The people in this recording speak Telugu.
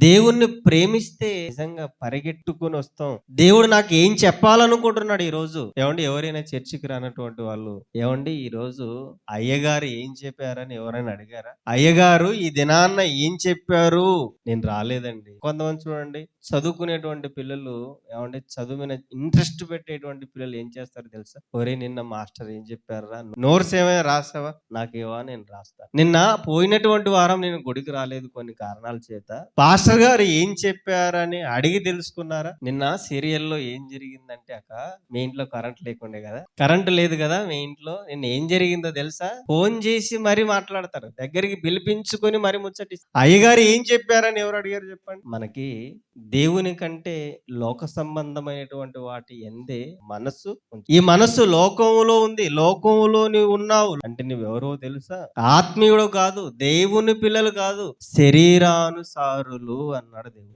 దేవుణ్ణి ప్రేమిస్తే నిజంగా పరిగెట్టుకొని వస్తాం. దేవుడు నాకు ఏం చెప్పాలనుకుంటున్నాడు ఈ రోజు. ఏవండి, ఎవరైనా చర్చికి రానటువంటి వాళ్ళు, ఏవండి ఈ రోజు అయ్యగారు ఏం చెప్పారని ఎవరైనా అడిగారా? అయ్యగారు ఈ దినాన్న ఏం చెప్పారు? నేను రాలేదండి. కొంతమంది చూడండి, చదువుకునేటువంటి పిల్లలు, ఏమండి చదువు మీద ఇంట్రెస్ట్ పెట్టేటువంటి పిల్లలు ఏం చేస్తారు తెలుసా? ఒరే, నిన్న మాస్టర్ ఏం చెప్పారా? నోట్స్ ఏమైనా రాసావా? నాకేవా, నేను రాస్తాను. నిన్న పోయినటువంటి వారం నేను గుడికి రాలేదు కొన్ని కారణాల చేత. పాస్టర్ గారు ఏం చెప్పారని అడిగి తెలుసుకున్నారా? నిన్న సీరియల్లో ఏం జరిగిందంటే మీ ఇంట్లో కరెంట్ లేకుండే కదా, కరెంట్ లేదు కదా మీ ఇంట్లో, నిన్న ఏం జరిగిందో తెలుసా? ఫోన్ చేసి మరీ మాట్లాడతారు, దగ్గరికి పిలిపించుకొని మరి ముచ్చటిస్తారు. అయ్యగారు ఏం చెప్పారని ఎవరు అడిగారు చెప్పండి? మనకి దేవుని కంటే లోక సంబంధమైనటువంటి వాటి ఎందే మనస్సు ఉంది. ఈ మనస్సు లోకములో ఉంది, లోకములో నీవు ఉన్నావు అంటే నువ్వెవరో తెలుసా? ఆత్మీయుడు కాదు, దేవుని పిల్లలు కాదు, శరీరానుసారులు అన్నాడు దేవుడు.